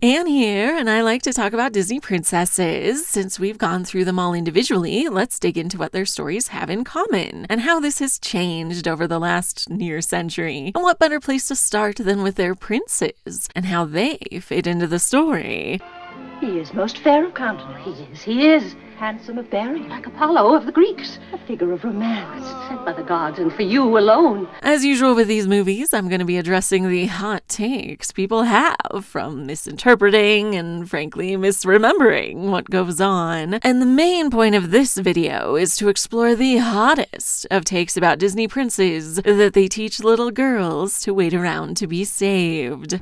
Anne here, and I like to talk about Disney princesses. Since we've gone through them all individually, let's dig into what their stories have in common, and how this has changed over the last near century. And what better place to start than with their princes, and how they fit into the story. He is most fair of countenance. He is. Handsome of bearing, like Apollo of the Greeks. A figure of romance, sent by the gods and for you alone. As usual with these movies, I'm going to be addressing the hot takes people have from misinterpreting and, frankly, misremembering what goes on. And the main point of this video is to explore the hottest of takes about Disney princes that they teach little girls to wait around to be saved.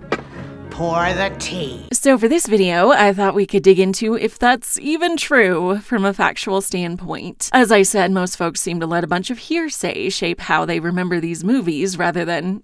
Pour the tea. So for this video, I thought we could dig into if that's even true from a factual standpoint. As I said, most folks seem to let a bunch of hearsay shape how they remember these movies rather than,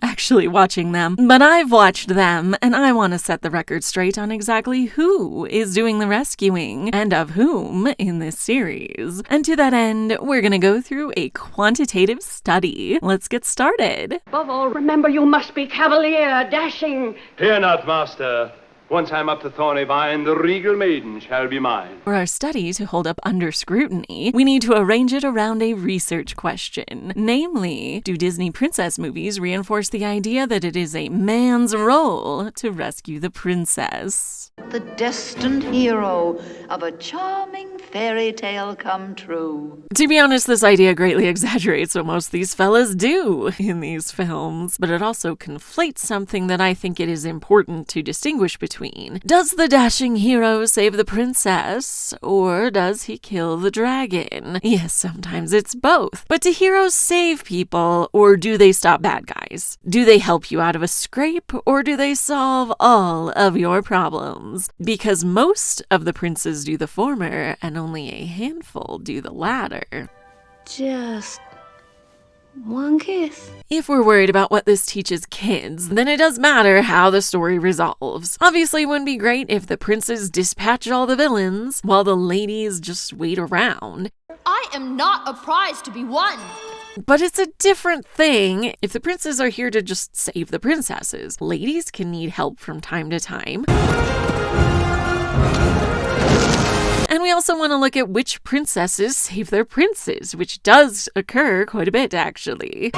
actually watching them. But I've watched them, and I want to set the record straight on exactly who is doing the rescuing and of whom in this series. And to that end, we're going to go through a quantitative study. Let's get started. Above all, remember you must be cavalier, dashing. Fear not, master. Once I'm up the thorny vine, the regal maiden shall be mine. For our study to hold up under scrutiny, we need to arrange it around a research question. Namely, do Disney princess movies reinforce the idea that it is a man's role to rescue the princess? The destined hero of a charming fairy tale come true. To be honest, this idea greatly exaggerates what most of these fellas do in these films, but it also conflates something that I think it is important to distinguish between. Does the dashing hero save the princess, or does he kill the dragon? Yes, sometimes it's both. But do heroes save people, or do they stop bad guys? Do they help you out of a scrape, or do they solve all of your problems? Because most of the princes do the former, and only a handful do the latter. Just one kiss. If we're worried about what this teaches kids, then it does matter how the story resolves. Obviously, it wouldn't be great if the princes dispatch all the villains, while the ladies just wait around. I am not a prize to be won. But it's a different thing if the princes are here to just save the princesses. Ladies can need help from time to time. And we also want to look at which princesses save their princes, which does occur quite a bit, actually.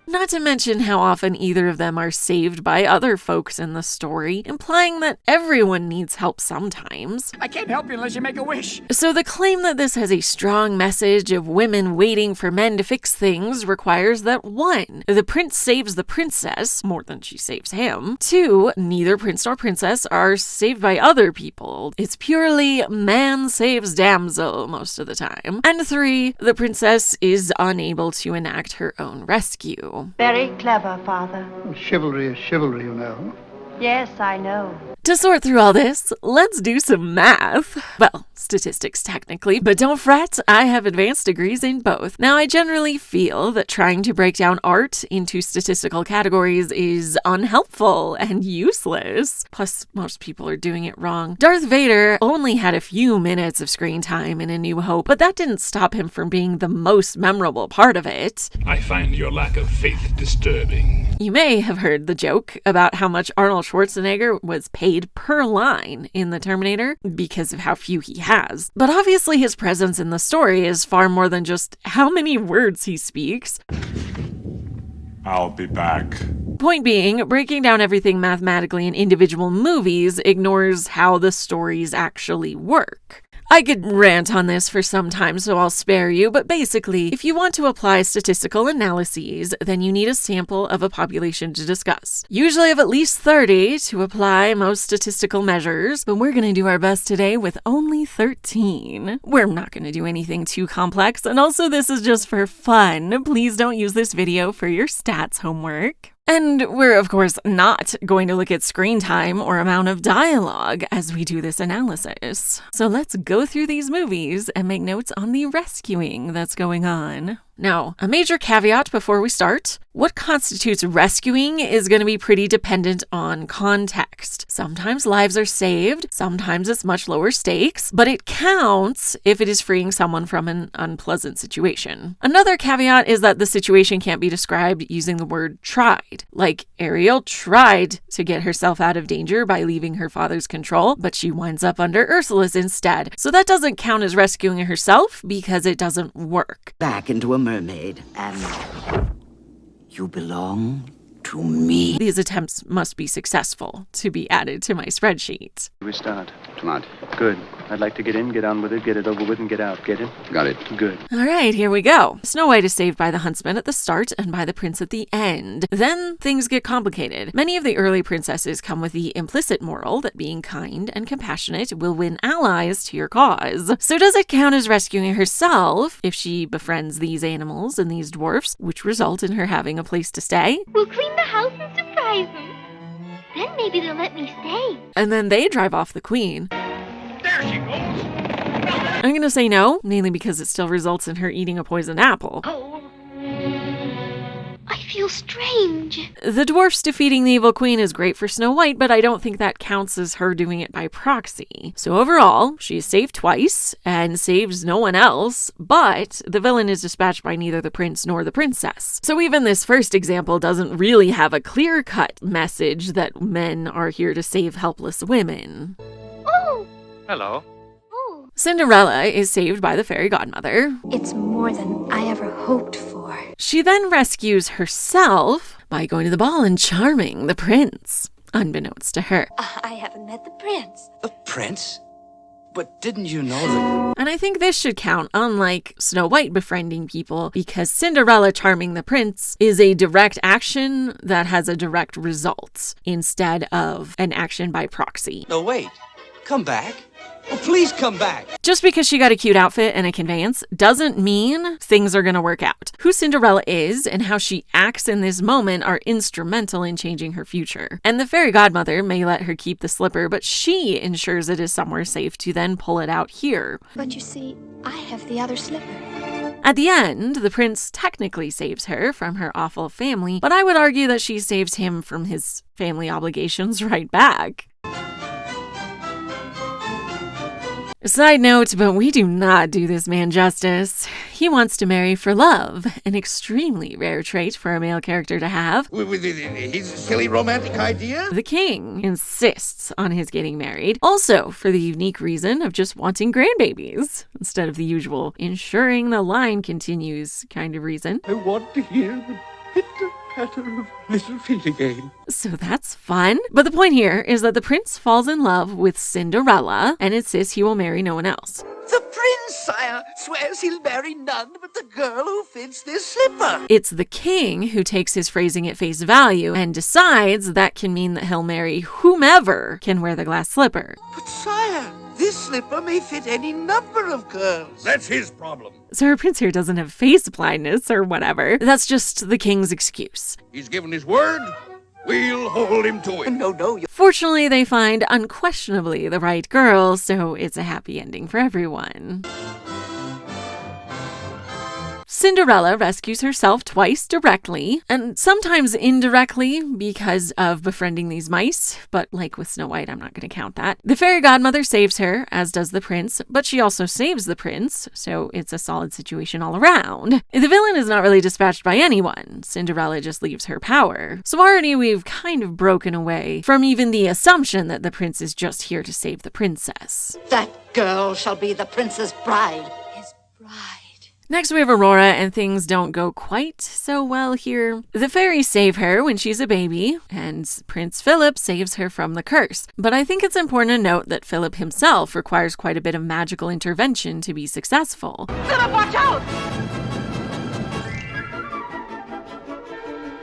Not to mention how often either of them are saved by other folks in the story, implying that everyone needs help sometimes. I can't help you unless you make a wish. So the claim that this has a strong message of women waiting for men to fix things requires that 1. The prince saves the princess more than she saves him. 2. Neither prince nor princess are saved by other people. It's purely man saves damsel most of the time. And 3. The princess is unable to enact her own rescue. Very clever, Father. Chivalry is chivalry, you know. Yes, I know. To sort through all this, let's do some math. Well, statistics technically, but don't fret, I have advanced degrees in both. Now, I generally feel that trying to break down art into statistical categories is unhelpful and useless. Plus, most people are doing it wrong. Darth Vader only had a few minutes of screen time in A New Hope, but that didn't stop him from being the most memorable part of it. I find your lack of faith disturbing. You may have heard the joke about how much Arnold Schwarzenegger was paid per line in The Terminator because of how few he has. But obviously his presence in the story is far more than just how many words he speaks. I'll be back. Point being, breaking down everything mathematically in individual movies ignores how the stories actually work. I could rant on this for some time, so I'll spare you, but basically, if you want to apply statistical analyses, then you need a sample of a population to discuss. Usually of at least 30 to apply most statistical measures, but we're going to do our best today with only 13. We're not going to do anything too complex, and also this is just for fun. Please don't use this video for your stats homework. And we're, of course, not going to look at screen time or amount of dialogue as we do this analysis. So let's go through these movies and make notes on the rescuing that's going on. Now, a major caveat before we start. What constitutes rescuing is going to be pretty dependent on context. Sometimes lives are saved, sometimes it's much lower stakes, but it counts if it is freeing someone from an unpleasant situation. Another caveat is that the situation can't be described using the word tried. Like, Ariel tried to get herself out of danger by leaving her father's control, but she winds up under Ursula's instead. So that doesn't count as rescuing herself because it doesn't work. Back into a mermaid, and you belong to me. These attempts must be successful to be added to my spreadsheet. We start. Tonight. Good. I'd like to get in, get on with it, get it over with, and get out. Get it? Got it. Good. All right, here we go. Snow White is saved by the huntsman at the start and by the prince at the end. Then things get complicated. Many of the early princesses come with the implicit moral that being kind and compassionate will win allies to your cause. So does it count as rescuing herself if she befriends these animals and these dwarfs, which result in her having a place to stay? We'll clean the house and surprise them. Then maybe they'll let me stay. And then they drive off the queen. There she goes. I'm gonna say no, mainly because it still results in her eating a poisoned apple. I feel strange. The dwarfs defeating the evil queen is great for Snow White, but I don't think that counts as her doing it by proxy. So overall, she is saved twice and saves no one else, but the villain is dispatched by neither the prince nor the princess. So even this first example doesn't really have a clear-cut message that men are here to save helpless women. Oh! Hello. Oh. Cinderella is saved by the fairy godmother. It's more than I ever hoped for. She then rescues herself by going to the ball and charming the prince, unbeknownst to her. I haven't met the prince. The prince? But didn't you know that? And I think this should count, unlike Snow White befriending people, because Cinderella charming the prince is a direct action that has a direct result, instead of an action by proxy. No, wait. Come back. Oh, please come back. Just because she got a cute outfit and a conveyance doesn't mean things are going to work out. Who Cinderella is and how she acts in this moment are instrumental in changing her future. And the fairy godmother may let her keep the slipper, but she ensures it is somewhere safe to then pull it out here. But you see, I have the other slipper. At the end, the prince technically saves her from her awful family, but I would argue that she saves him from his family obligations right back. Side note, but we do not do this man justice. He wants to marry for love, an extremely rare trait for a male character to have. He's a silly romantic idea? The king insists on his getting married, also for the unique reason of just wanting grandbabies, instead of the usual ensuring the line continues kind of reason. I want to hear the pitter-patter of little feet again. So that's fun. But the point here is that the prince falls in love with Cinderella and insists he will marry no one else. The prince, sire, swears he'll marry none but the girl who fits this slipper. It's the king who takes his phrasing at face value and decides that can mean that he'll marry whomever can wear the glass slipper. But sire, this slipper may fit any number of girls. That's his problem. So our prince here doesn't have face blindness or whatever. That's just the king's excuse. He's given his word. We'll hold him to it. No, Fortunately, they find unquestionably the right girl, so it's a happy ending for everyone. Cinderella rescues herself twice directly, and sometimes indirectly because of befriending these mice, but like with Snow White, I'm not going to count that. The fairy godmother saves her, as does the prince, but she also saves the prince, so it's a solid situation all around. The villain is not really dispatched by anyone. Cinderella just leaves her power. So already we've kind of broken away from even the assumption that the prince is just here to save the princess. That girl shall be the prince's bride. His bride. Next we have Aurora, and things don't go quite so well here. The fairies save her when she's a baby, and Prince Philip saves her from the curse. But I think it's important to note that Philip himself requires quite a bit of magical intervention to be successful. Philip, watch out!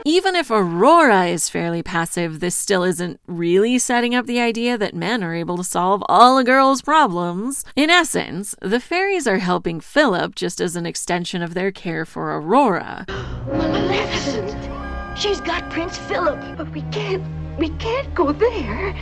Even if Aurora is fairly passive, this still isn't really setting up the idea that men are able to solve all a girl's problems. In essence, the fairies are helping Philip just as an extension of their care for Aurora. Maleficent! She's got Prince Philip, but we can't go there.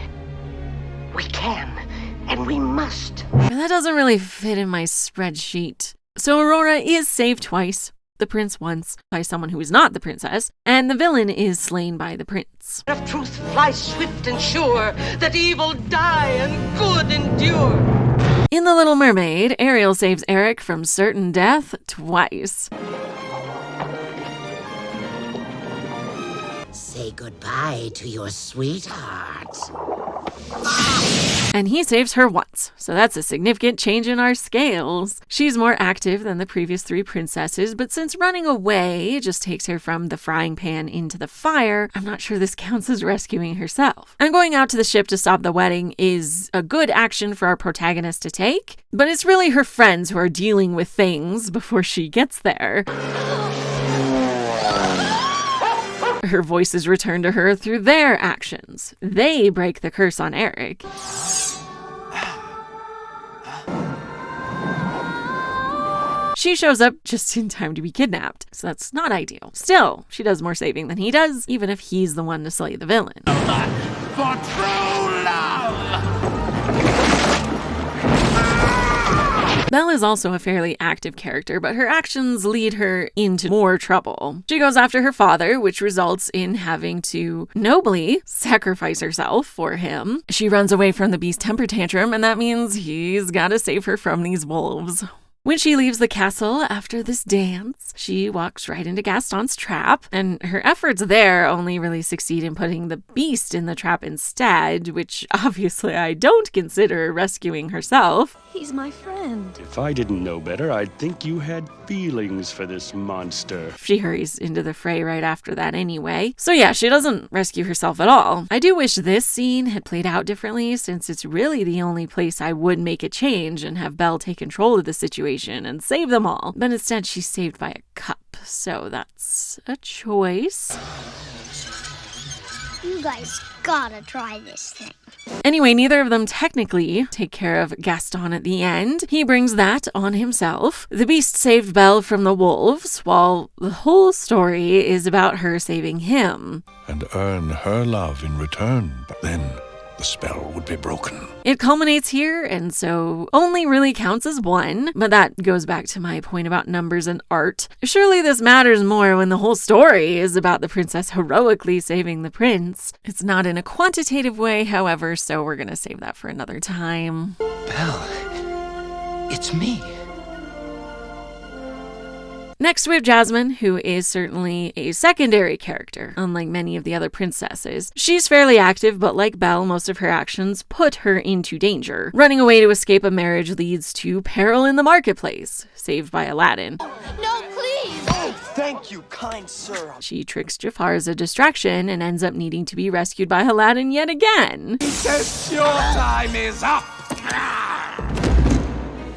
We can, and we must. That doesn't really fit in my spreadsheet. So Aurora is saved twice. the prince once by someone who is not the princess, and the villain is slain by the prince. Of truth fly swift and sure, that evil die and good endure. In The Little Mermaid, Ariel saves Eric from certain death twice. Say goodbye to your sweetheart. And he saves her once, so that's a significant change in our scales. She's more active than the previous 3 princesses, but since running away just takes her from the frying pan into the fire, I'm not sure this counts as rescuing herself. And going out to the ship to stop the wedding is a good action for our protagonist to take, but it's really her friends who are dealing with things before she gets there. Her voices return to her through their actions. They break the curse on Eric. She shows up just in time to be kidnapped, so that's not ideal. Still, she does more saving than he does, even if he's the one to slay the villain. For true love! Belle is also a fairly active character, but her actions lead her into more trouble. She goes after her father, which results in having to nobly sacrifice herself for him. She runs away from the beast temper tantrum, and that means he's gotta save her from these wolves. When she leaves the castle after this dance, she walks right into Gaston's trap, and her efforts there only really succeed in putting the beast in the trap instead, which obviously I don't consider rescuing herself. He's my friend. If I didn't know better, I'd think you had feelings for this monster. She hurries into the fray right after that anyway. So yeah, she doesn't rescue herself at all. I do wish this scene had played out differently, since it's really the only place I would make a change and have Belle take control of the situation and save them all. But instead, she's saved by a cup, so that's a choice. You guys gotta try this thing. Anyway, neither of them technically take care of Gaston at the end. He brings that on himself. The beast saved Belle from the wolves, while the whole story is about her saving him. And earn her love in return, but then the spell would be broken. It culminates here, and so only really counts as 1, but that goes back to my point about numbers and art. Surely this matters more when the whole story is about the princess heroically saving the prince. It's not in a quantitative way, however, so we're gonna save that for another time. Belle, it's me. Next we have Jasmine, who is certainly a secondary character, unlike many of the other princesses. She's fairly active, but like Belle, most of her actions put her into danger. Running away to escape a marriage leads to peril in the marketplace, saved by Aladdin. No, please! Oh, thank you, kind sir. She tricks Jafar as a distraction and ends up needing to be rescued by Aladdin yet again. He says your time is up.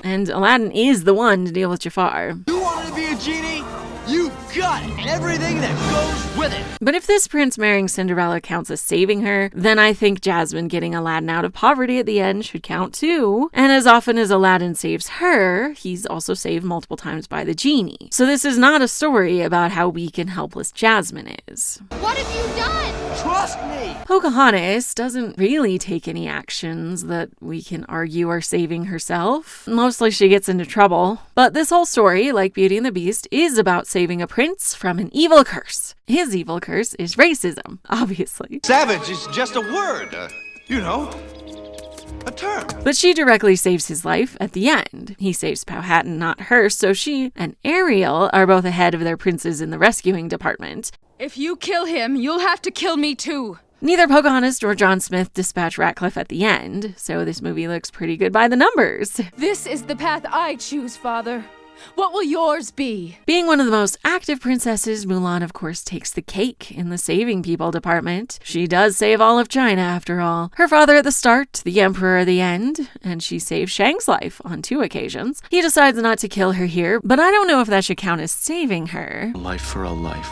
And Aladdin is the one to deal with Jafar. You wanted to be a genie? You got it, and everything that goes with it. But if this prince marrying Cinderella counts as saving her, then I think Jasmine getting Aladdin out of poverty at the end should count too. And as often as Aladdin saves her, he's also saved multiple times by the genie. So this is not a story about how weak and helpless Jasmine is. What have you done? Trust me. Pocahontas doesn't really take any actions that we can argue are saving herself. Mostly she gets into trouble. But this whole story, like Beauty and the Beast, is about saving a prince from an evil curse. His evil curse is racism, obviously. Savage is just a word, you know, a term. But she directly saves his life at the end. He saves Powhatan, not her, so she and Ariel are both ahead of their princes in the rescuing department. If you kill him, you'll have to kill me too. Neither Pocahontas nor John Smith dispatch Ratcliffe at the end, so this movie looks pretty good by the numbers. This is the path I choose, Father. What will yours be? Being one of the most active princesses, Mulan of course takes the cake in the saving people department. She does save all of China after all. Her father at the start, the emperor at the end, and she saves Shang's life on 2 occasions. He decides not to kill her here, but I don't know if that should count as saving her. A life for a life.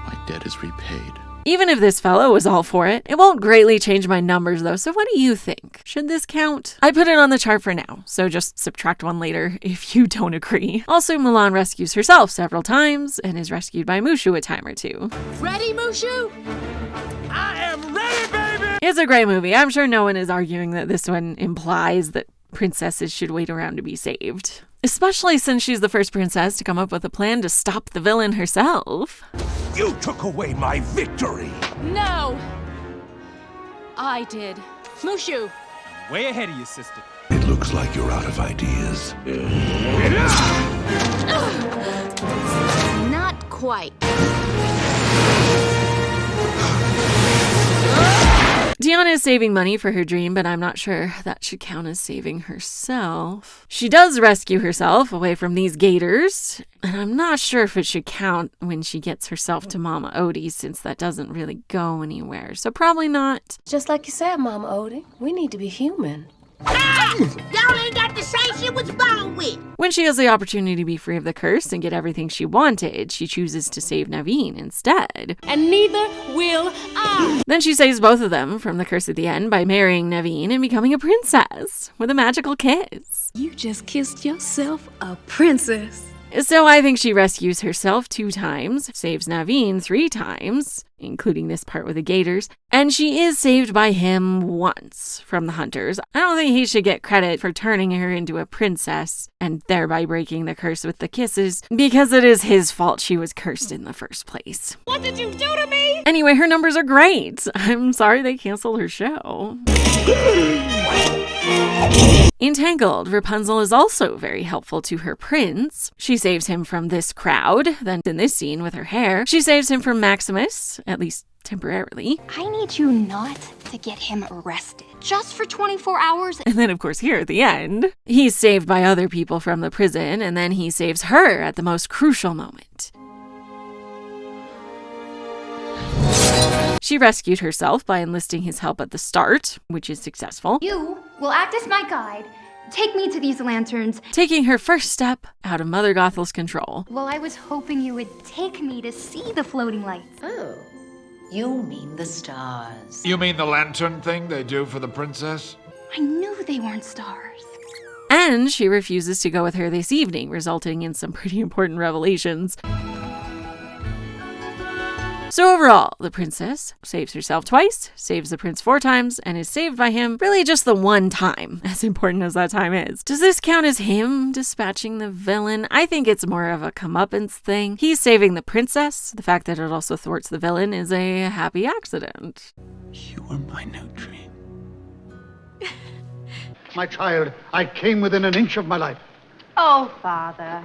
My debt is repaid. Even if this fellow was all for it, it won't greatly change my numbers though, so what do you think? Should this count? I put it on the chart for now, so just subtract 1 later if you don't agree. Also, Mulan rescues herself several times and is rescued by Mushu a time or 2. Ready, Mushu? I am ready, baby! It's a great movie. I'm sure no one is arguing that this one implies that princesses should wait around to be saved. especially since she's the first princess to come up with a plan to stop the villain herself. You took away my victory! No! I did. Mushu! Way ahead of you, sister. It looks like you're out of ideas. Not quite. Deanna is saving money for her dream, but I'm not sure that should count as saving herself. She does rescue herself away from these gators, and I'm not sure if it should count when she gets herself to Mama Odie, since that doesn't really go anywhere, so probably not. Just like you said, Mama Odie, we need to be human. Ah! Y'all ain't got the same shit was born with. When she has the opportunity to be free of the curse and get everything she wanted, she chooses to save Naveen instead. And neither will I. Then she saves both of them from the curse at the end by marrying Naveen and becoming a princess with a magical kiss. You just kissed yourself a princess. So I think she rescues herself 2 times, saves Naveen 3 times, including this part with the gators, and she is saved by him once from the hunters. I don't think he should get credit for turning her into a princess and thereby breaking the curse with the kisses, because it is his fault she was cursed in the first place. What did you do to me? Anyway, her numbers are great. I'm sorry they canceled her show. Entangled, Rapunzel is also very helpful to her prince. She saves him from this crowd. Then in this scene with her hair, she saves him from Maximus, at least temporarily. I need you not to get him arrested. Just for 24 hours. And then, of course, here at the end, he's saved by other people from the prison, and then he saves her at the most crucial moment. She rescued herself by enlisting his help at the start, which is successful. You will act as my guide. Take me to these lanterns. Taking her first step out of Mother Gothel's control. Well, I was hoping you would take me to see the floating lights. Oh, you mean the stars. You mean the lantern thing they do for the princess? I knew they weren't stars. And she refuses to go with her this evening, resulting in some pretty important revelations. So overall, the princess saves herself twice, saves the prince 4 times, and is saved by him really just the 1 time, as important as that time is. Does this count as him dispatching the villain? I think it's more of a comeuppance thing. He's saving the princess. The fact that it also thwarts the villain is a happy accident. You were my new dream. My child, I came within an inch of my life. Oh, Father.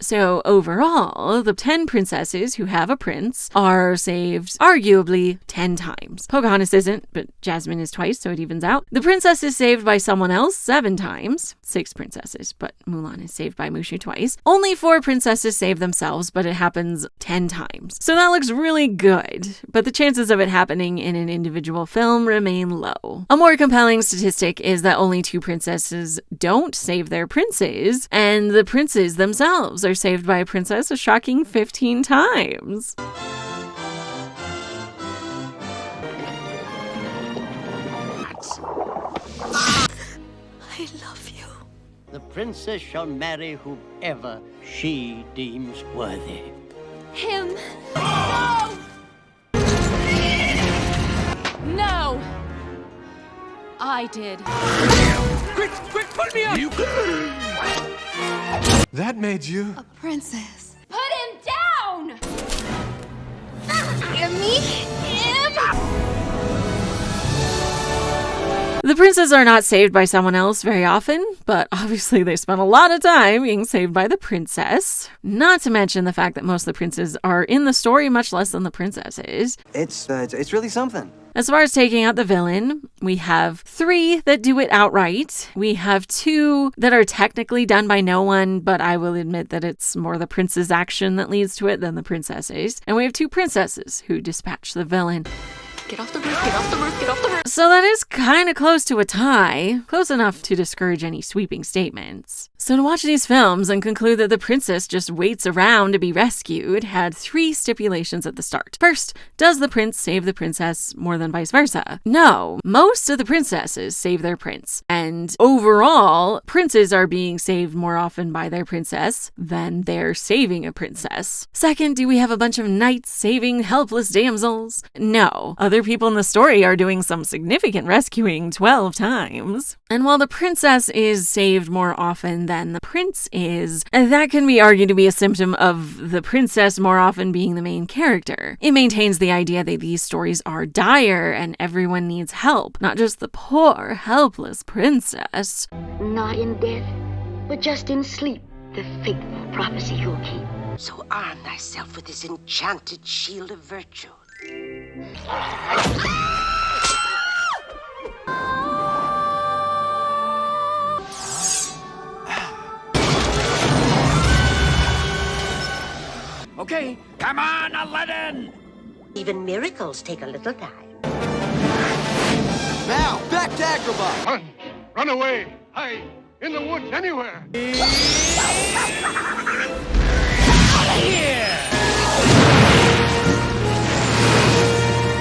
So overall, the 10 princesses who have a prince are saved arguably 10 times. Pocahontas isn't, but Jasmine is twice, so it evens out. The princess is saved by someone else 7 times. 6 princesses, but Mulan is saved by Mushu twice. Only 4 princesses save themselves, but it happens 10 times. So that looks really good, but the chances of it happening in an individual film remain low. A more compelling statistic is that only 2 princesses don't save their princes, and the princes themselves are saved by a princess a shocking 15 times. I love you. The princess shall marry whoever she deems worthy. Him. No! No! I did. Quick, put me up! That made you A princess. Put him down! Hear me? Him? The princes are not saved by someone else very often, but obviously they spend a lot of time being saved by the princess. Not to mention the fact that most of the princes are in the story much less than the princesses. It's really something. As far as taking out the villain, we have 3 that do it outright. We have 2 that are technically done by no one, but I will admit that it's more the prince's action that leads to it than the princesses. And we have 2 princesses who dispatch the villain. Get off the roof, get off the roof, get off the roof. So that is kind of close to a tie, close enough to discourage any sweeping statements. So to watch these films and conclude that the princess just waits around to be rescued had 3 stipulations at the start. First, does the prince save the princess more than vice versa? No, most of the princesses save their prince. And overall, princes are being saved more often by their princess than they're saving a princess. Second, do we have a bunch of knights saving helpless damsels? No, other people in the story are doing some significant rescuing 12 times. And while the princess is saved more often than the prince is, that can be argued to be a symptom of the princess more often being the main character. It maintains the idea that these stories are dire and everyone needs help, not just the poor, helpless princess. Not in death, but just in sleep, the faithful prophecy you'll keep. So arm thyself with this enchanted shield of virtue. Okay, come on, Aladdin! Even miracles take a little time. Now, back to Agrabah! Run! Run away! Hide! In the woods, anywhere!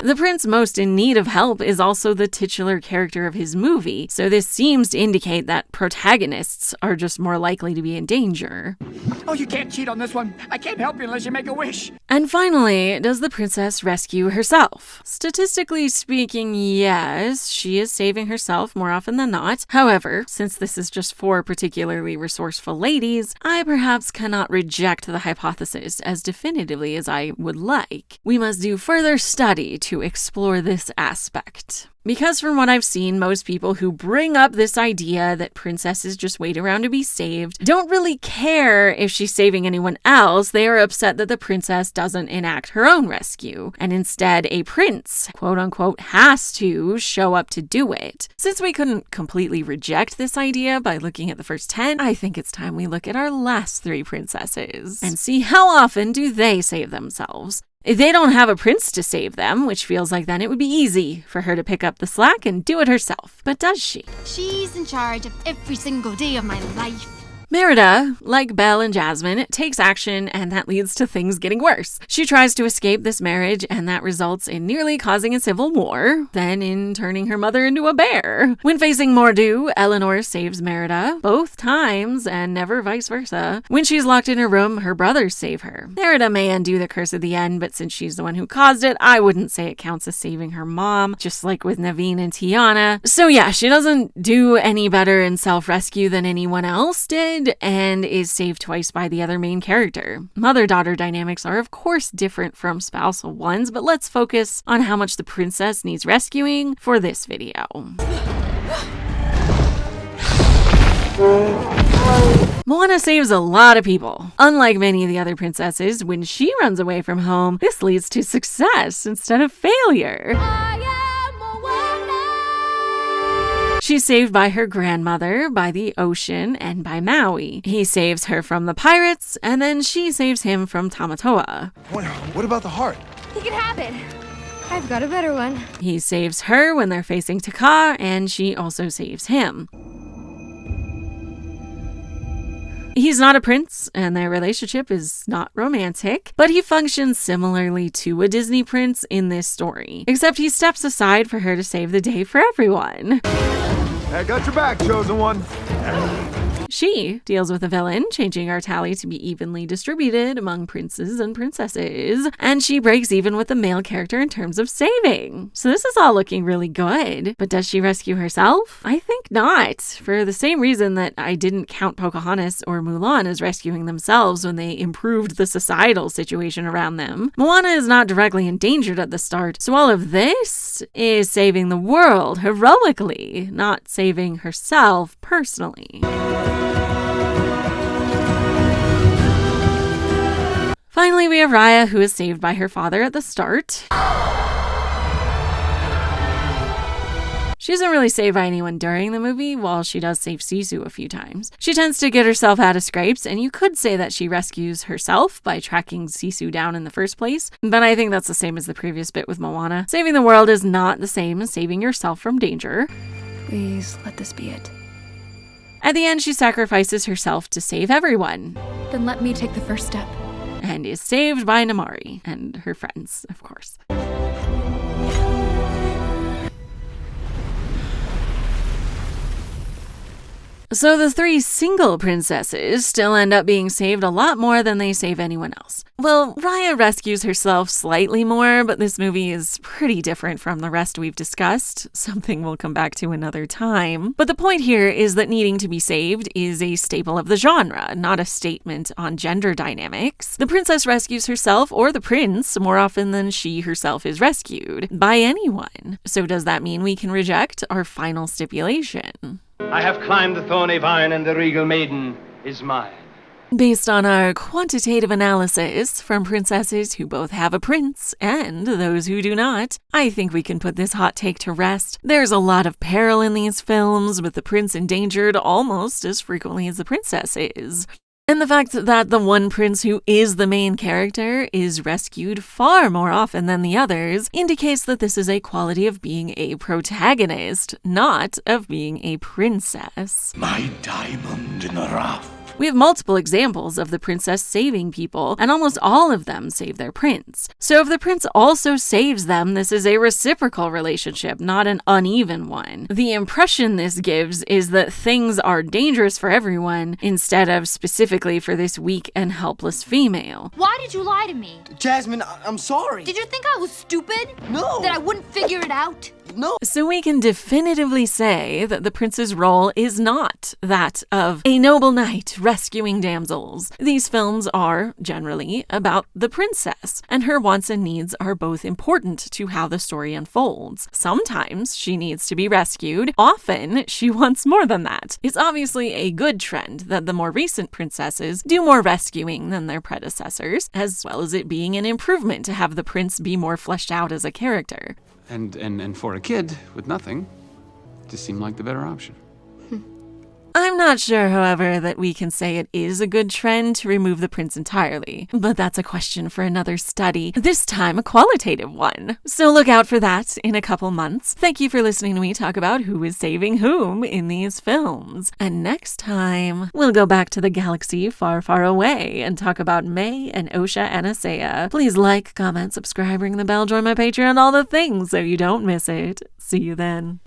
The prince most in need of help is also the titular character of his movie, so this seems to indicate that protagonists are just more likely to be in danger. Oh, you can't cheat on this one. I can't help you unless you make a wish. And finally, does the princess rescue herself? Statistically speaking, yes, she is saving herself more often than not. However, since this is just 4 particularly resourceful ladies, I perhaps cannot reject the hypothesis as definitively as I would like. We must do further study to explore this aspect. Because from what I've seen, most people who bring up this idea that princesses just wait around to be saved don't really care if she's saving anyone else. They are upset that the princess doesn't enact her own rescue, and instead a prince, quote unquote, has to show up to do it. Since we couldn't completely reject this idea by looking at the first 10, I think it's time we look at our last 3 princesses and see how often do they save themselves. If they don't have a prince to save them, which feels like then it would be easy for her to pick up the slack and do it herself. But does she? She's in charge of every single day of my life. Merida, like Belle and Jasmine, takes action, and that leads to things getting worse. She tries to escape this marriage, and that results in nearly causing a civil war, then in turning her mother into a bear. When facing Mor'du, Eleanor saves Merida, both times, and never vice versa. When she's locked in her room, her brothers save her. Merida may undo the curse at the end, but since she's the one who caused it, I wouldn't say it counts as saving her mom, just like with Naveen and Tiana. So yeah, she doesn't do any better in self-rescue than anyone else did, and is saved twice by the other main character. Mother-daughter dynamics are of course different from spousal ones, but let's focus on how much the princess needs rescuing for this video. Moana saves a lot of people. Unlike many of the other princesses, when she runs away from home, this leads to success instead of failure. She's saved by her grandmother, by the ocean, and by Maui. He saves her from the pirates, and then she saves him from Tamatoa. What about the heart? He can have it. I've got a better one. He saves her when they're facing Taka, and she also saves him. He's not a prince, and their relationship is not romantic, but he functions similarly to a Disney prince in this story, except he steps aside for her to save the day for everyone. I got your back, chosen one. She deals with the villain, changing our tally to be evenly distributed among princes and princesses, and she breaks even with the male character in terms of saving. So this is all looking really good. But does she rescue herself? I think not, for the same reason that I didn't count Pocahontas or Mulan as rescuing themselves when they improved the societal situation around them. Moana is not directly endangered at the start, so all of this is saving the world heroically, not saving herself personally. Finally, we have Raya, who is saved by her father at the start. She isn't really saved by anyone during the movie, while she does save Sisu a few times. She tends to get herself out of scrapes, and you could say that she rescues herself by tracking Sisu down in the first place, but I think that's the same as the previous bit with Moana. Saving the world is not the same as saving yourself from danger. Please let this be it. At the end, she sacrifices herself to save everyone. Then let me take the first step. And is saved by Namari and her friends, of course. So the 3 single princesses still end up being saved a lot more than they save anyone else. Well, Raya rescues herself slightly more, but this movie is pretty different from the rest we've discussed, something we'll come back to another time. But the point here is that needing to be saved is a staple of the genre, not a statement on gender dynamics. The princess rescues herself or the prince more often than she herself is rescued by anyone. So does that mean we can reject our final stipulation? I have climbed the thorny vine, and the regal maiden is mine. Based on our quantitative analysis from princesses who both have a prince and those who do not, I think we can put this hot take to rest. There's a lot of peril in these films, with the prince endangered almost as frequently as the princess is. And the fact that the one prince who is the main character is rescued far more often than the others indicates that this is a quality of being a protagonist, not of being a princess. My diamond in the rough. We have multiple examples of the princess saving people, and almost all of them save their prince. So if the prince also saves them, this is a reciprocal relationship, not an uneven one. The impression this gives is that things are dangerous for everyone, instead of specifically for this weak and helpless female. Why did you lie to me? Jasmine, I'm sorry. Did you think I was stupid? No. That I wouldn't figure it out? No. So we can definitively say that the prince's role is not that of a noble knight rescuing damsels. These films are, generally, about the princess, and her wants and needs are both important to how the story unfolds. Sometimes she needs to be rescued, often she wants more than that. It's obviously a good trend that the more recent princesses do more rescuing than their predecessors, as well as it being an improvement to have the prince be more fleshed out as a character. And for a kid with nothing, this seemed like the better option. I'm not sure, however, that we can say it is a good trend to remove the prince entirely, but that's a question for another study, this time a qualitative one. So look out for that in a couple months. Thank you for listening to me talk about who is saving whom in these films. And next time, we'll go back to the galaxy far, far away and talk about May and Osha and Asaya. Please like, comment, subscribe, ring the bell, join my Patreon, all the things so you don't miss it. See you then.